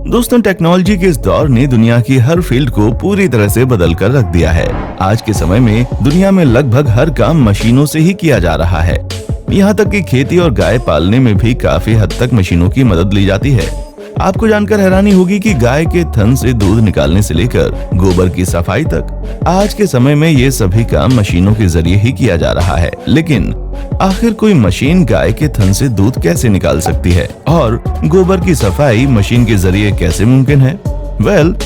दोस्तों, टेक्नोलॉजी के इस दौर ने दुनिया की हर फील्ड को पूरी तरह से बदल कर रख दिया है। आज के समय में दुनिया में लगभग हर काम मशीनों से ही किया जा रहा है। यहाँ तक कि खेती और गाय पालने में भी काफी हद तक मशीनों की मदद ली जाती है। आपको जानकर हैरानी होगी कि गाय के थन से दूध निकालने से लेकर गोबर की सफाई तक आज के समय में ये सभी काम मशीनों के जरिए ही किया जा रहा है। लेकिन आखिर कोई मशीन गाय के थन से दूध कैसे निकाल सकती है और गोबर की सफाई मशीन के जरिए कैसे मुमकिन है?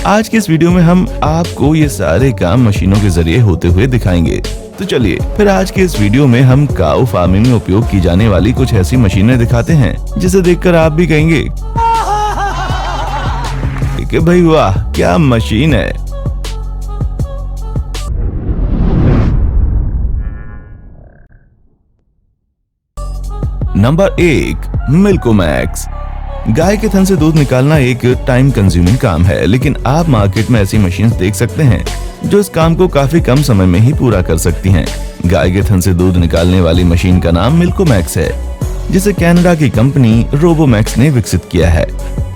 आज के इस वीडियो में हम आपको ये सारे काम मशीनों के जरिए होते हुए दिखाएंगे। तो चलिए फिर आज के इस वीडियो में हम काऊ फार्मिंग में उपयोग की जाने वाली कुछ ऐसी मशीनें दिखाते हैं जिसे देखकर आप भी कहेंगे कि भाई वाह, क्या मशीन है। नंबर 1, मिल्कोमैक्स। गाय के थन से दूध निकालना एक टाइम कंज्यूमिंग काम है, लेकिन आप मार्केट में ऐसी मशीन्स देख सकते हैं जो इस काम को काफी कम समय में ही पूरा कर सकती हैं। गाय के थन से दूध निकालने वाली मशीन का नाम मिल्कोमैक्स है, जिसे कनाडा की कंपनी रोबोमैक्स ने विकसित किया है।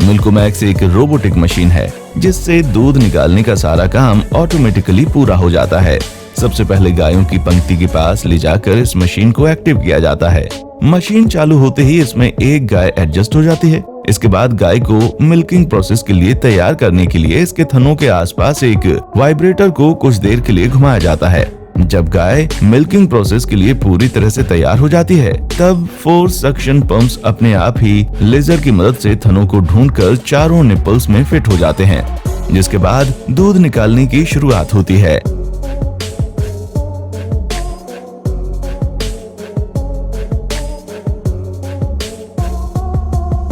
मिल्कोमैक्स एक रोबोटिक मशीन है जिससे दूध निकालने का सारा काम ऑटोमेटिकली पूरा हो जाता है। सबसे पहले गायों की पंक्ति के पास ले जाकर इस मशीन को एक्टिव किया जाता है। मशीन चालू होते ही इसमें एक गाय एडजस्ट हो जाती है। इसके बाद गाय को मिल्किंग प्रोसेस के लिए तैयार करने के लिए इसके थनों के आसपास एक वाइब्रेटर को कुछ देर के लिए घुमाया जाता है। जब गाय मिल्किंग प्रोसेस के लिए पूरी तरह से तैयार हो जाती है, तब 4 सक्शन पंप्स अपने आप ही लेजर की मदद से थनों को ढूंढकर चारों निपल्स में फिट हो जाते हैं, जिसके बाद दूध निकालने की शुरुआत होती है।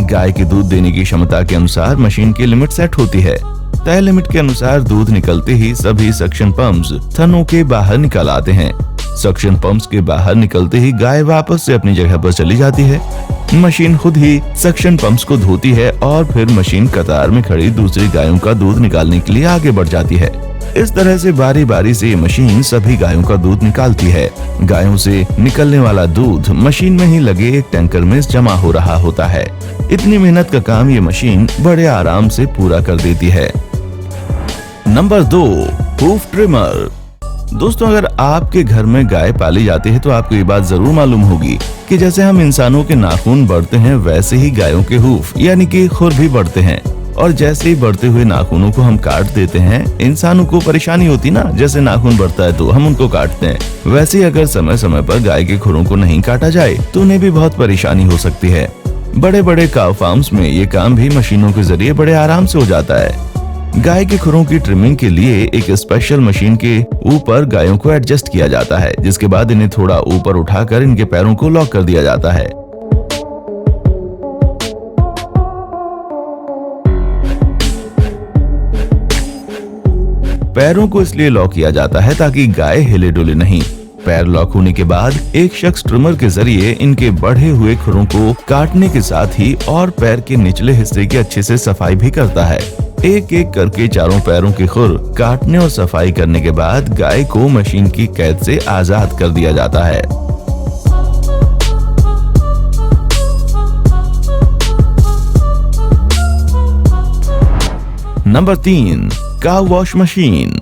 गाय के दूध देने की क्षमता के अनुसार मशीन की लिमिट सेट होती है। तय लिमिट के अनुसार दूध निकलते ही सभी सक्शन पंप्स थनों के बाहर निकल आते हैं। सक्शन पंप्स के बाहर निकलते ही गाय वापस से अपनी जगह पर चली जाती है। मशीन खुद ही सक्शन पंप्स को धोती है और फिर मशीन कतार में खड़ी दूसरी गायों का दूध निकालने के लिए आगे बढ़ जाती है। इस तरह से बारी बारी से ये मशीन सभी गायों का दूध निकालती है। गायों से निकलने वाला दूध मशीन में ही लगे एक टैंकर में जमा हो रहा होता है। इतनी मेहनत का काम ये मशीन बड़े आराम से पूरा कर देती है। Number 2, hoof trimmer. दोस्तों, अगर आपके घर में गाय पाली जाती है तो आपको ये बात जरूर मालूम होगी कि जैसे हम इंसानों के नाखून बढ़ते हैं, वैसे ही गायों के हूफ यानी कि खुर भी बढ़ते हैं। और जैसे ही बढ़ते हुए नाखूनों को हम काट देते हैं, इंसानों को परेशानी होती ना, जैसे नाखून बढ़ता है तो हम उनको काटते हैं। वैसे ही अगर समय समय पर गाय के खुरों को नहीं काटा जाए तो उन्हें भी बहुत परेशानी हो सकती है। बड़े बड़े काऊ फार्म्स में ये काम भी मशीनों के जरिए बड़े आराम से हो जाता है। गाय के खुरों की ट्रिमिंग के लिए एक स्पेशल मशीन के ऊपर गायों को एडजस्ट किया जाता है, जिसके बाद इन्हें थोड़ा ऊपर उठाकर इनके पैरों को लॉक कर दिया जाता है। पैरों को इसलिए लॉक किया जाता है ताकि गाय हिले डुले नहीं। पैर लॉक होने के बाद एक शख्स ट्रिमर के जरिए इनके बढ़े हुए खुरों को काटने के साथ ही और पैर के निचले हिस्से की अच्छे से सफाई भी करता है। एक एक करके चारों पैरों के खुर काटने और सफाई करने के बाद गाय को मशीन की कैद से आजाद कर दिया जाता है। नंबर 3, काऊ वॉश मशीन।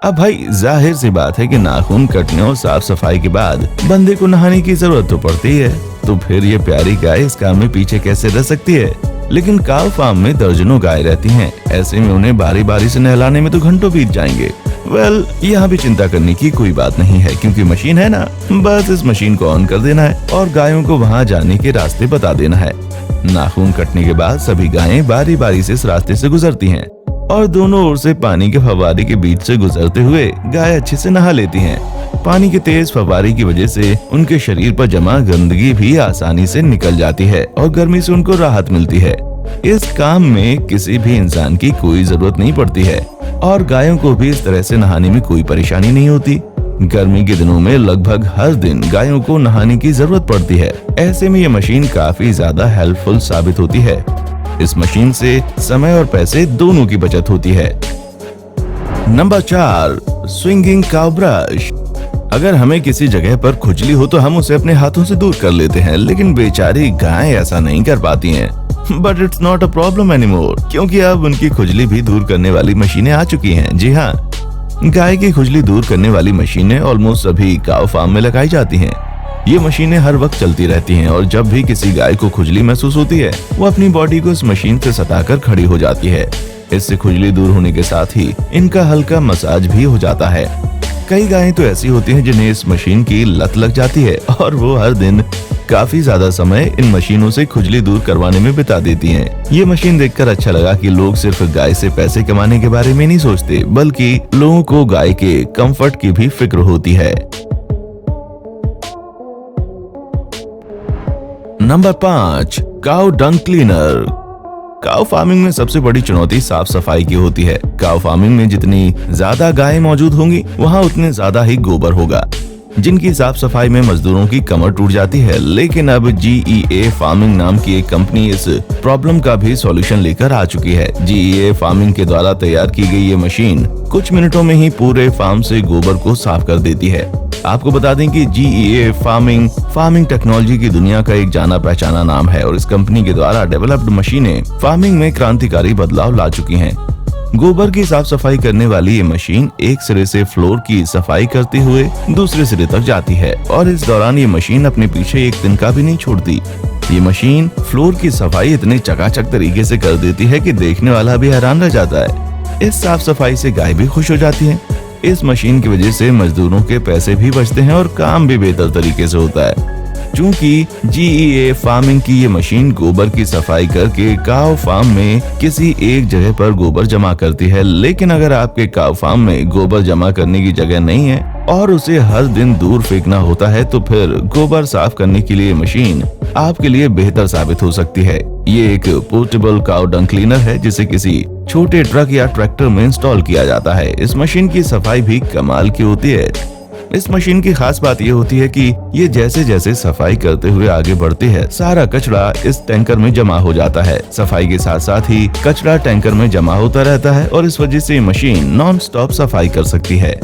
अब भाई जाहिर सी बात है कि नाखून कटने और साफ सफाई के बाद बंदे को नहाने की जरूरत तो पड़ती है, तो फिर ये प्यारी गाय इस काम में पीछे कैसे रह सकती है? लेकिन काऊ फार्म में दर्जनों गाय रहती हैं, ऐसे में उन्हें बारी बारी से नहलाने में तो घंटों बीत जाएंगे। यहाँ भी चिंता करने की कोई बात नहीं है, क्योंकि मशीन है ना, बस इस मशीन को ऑन कर देना है और गायों को वहाँ जाने के रास्ते बता देना है। नाखून कटने के बाद सभी गायें बारी बारी से इस रास्ते से गुजरती हैं और दोनों ओर से पानी के फव्वारे के बीच से गुजरते हुए गाय अच्छे से नहा लेती हैं। पानी के तेज फव्वारे की वजह से उनके शरीर पर जमा गंदगी भी आसानी से निकल जाती है और गर्मी से उनको राहत मिलती है। इस काम में किसी भी इंसान की कोई जरूरत नहीं पड़ती है और गायों को भी इस तरह से नहाने में कोई परेशानी नहीं होती। गर्मी के दिनों में लगभग हर दिन गायों को नहाने की जरूरत पड़ती है। ऐसे में ये मशीन काफी ज्यादा हेल्पफुल साबित होती है। इस मशीन से समय और पैसे दोनों की बचत होती है। नंबर 4, स्विंगिंग काऊ ब्रश। अगर हमें किसी जगह पर खुजली हो तो हम उसे अपने हाथों से दूर कर लेते हैं, लेकिन बेचारी गायें ऐसा नहीं कर पाती हैं। But it's not a problem anymore, क्योंकि अब उनकी खुजली भी दूर करने वाली मशीनें आ चुकी हैं। जी हाँ, गाय की खुजली दूर करने वाली मशीनें ऑलमोस्ट सभी काऊ फार्म में लगाई जाती हैं। ये मशीनें हर वक्त चलती रहती हैं और जब भी किसी गाय को खुजली महसूस होती है, वो अपनी बॉडी को इस मशीन से सटाकर खड़ी हो जाती है। इससे खुजली दूर होने के साथ ही इनका हल्का मसाज भी हो जाता है। कई गायें तो ऐसी होती हैं जिन्हें इस मशीन की लत लग जाती है और वो हर दिन काफी ज्यादा समय इन मशीनों से खुजली दूर करवाने में बिता देती हैं। ये मशीन देखकर अच्छा लगा कि लोग सिर्फ गाय से पैसे कमाने के बारे में नहीं सोचते, बल्कि लोगों को गाय के कंफर्ट की भी फिक्र होती है। नंबर 5, काऊ डंग क्लीनर। काऊ फार्मिंग में सबसे बड़ी चुनौती साफ सफाई की होती है। काऊ फार्मिंग में जितनी ज्यादा गायें मौजूद होंगी, वहाँ उतने ज्यादा ही गोबर होगा, जिनकी साफ सफाई में मजदूरों की कमर टूट जाती है। लेकिन अब GEA फार्मिंग नाम की एक कंपनी इस प्रॉब्लम का भी सॉल्यूशन लेकर आ चुकी है। GEA फार्मिंग के द्वारा तैयार की गई ये मशीन कुछ मिनटों में ही पूरे फार्म से गोबर को साफ कर देती है। आपको बता दें कि GEA फार्मिंग टेक्नोलॉजी की दुनिया का एक जाना पहचाना नाम है और इस कंपनी के द्वारा डेवलप्ड मशीनें फार्मिंग में क्रांतिकारी बदलाव ला चुकी हैं। गोबर की साफ सफाई करने वाली ये मशीन एक सिरे से फ्लोर की सफाई करते हुए दूसरे सिरे तक जाती है और इस दौरान ये मशीन अपने पीछे एक दिन का भी नहीं छोड़ती। ये मशीन फ्लोर की सफाई इतने चकाचक तरीके से कर देती है कि देखने वाला भी हैरान रह जाता है। इस साफ सफाई से गाय भी खुश हो जाती है। इस मशीन की वजह से मजदूरों के पैसे भी बचते हैं और काम भी बेहतर तरीके से होता है। चूंकि GEA फार्मिंग की ये मशीन गोबर की सफाई करके काऊ फार्म में किसी एक जगह पर गोबर जमा करती है, लेकिन अगर आपके काऊ फार्म में गोबर जमा करने की जगह नहीं है और उसे हर दिन दूर फेंकना होता है, तो फिर गोबर साफ करने के लिए मशीन आपके लिए बेहतर साबित हो सकती है। ये एक पोर्टेबल काऊ डंग क्लीनर है जिसे किसी छोटे ट्रक या ट्रैक्टर में इंस्टॉल किया जाता है। इस मशीन की सफाई भी कमाल की होती है। इस मशीन की खास बात ये होती है कि ये जैसे जैसे सफाई करते हुए आगे बढ़ती है, सारा कचरा इस टैंकर में जमा हो जाता है। सफाई के साथ साथ ही कचरा टैंकर में जमा होता रहता है और इस वजह से ये मशीन नॉन स्टॉप सफाई कर सकती है।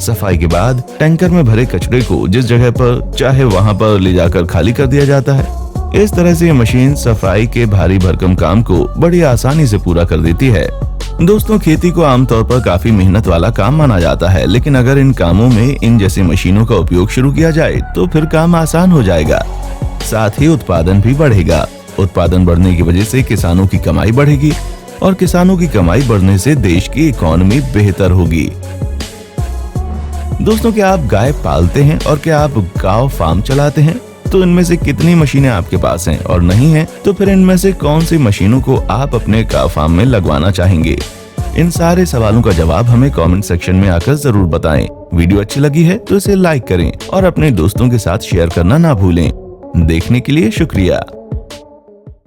सफाई के बाद टैंकर में भरे कचरे को जिस जगह पर चाहे वहाँ पर ले जाकर खाली कर दिया जाता है। इस तरह से ये मशीन सफाई के भारी भरकम काम को बड़ी आसानी से पूरा कर देती है। दोस्तों, खेती को आमतौर पर काफी मेहनत वाला काम माना जाता है, लेकिन अगर इन कामों में इन जैसी मशीनों का उपयोग शुरू किया जाए तो फिर काम आसान हो जाएगा। साथ ही उत्पादन भी बढ़ेगा। उत्पादन बढ़ने की वजह से किसानों की कमाई बढ़ेगी और किसानों की कमाई बढ़ने से देश की इकोनॉमी बेहतर होगी। दोस्तों, क्या आप गाय पालते हैं और क्या आप काऊ फार्म चलाते हैं? तो इनमें से कितनी मशीनें आपके पास हैं और नहीं हैं, तो फिर इनमें से कौन सी मशीनों को आप अपने काऊ फार्म में लगवाना चाहेंगे? इन सारे सवालों का जवाब हमें कमेंट सेक्शन में आकर जरूर बताएं। वीडियो अच्छी लगी है तो इसे लाइक करें और अपने दोस्तों के साथ शेयर करना ना भूलें। देखने के लिए शुक्रिया।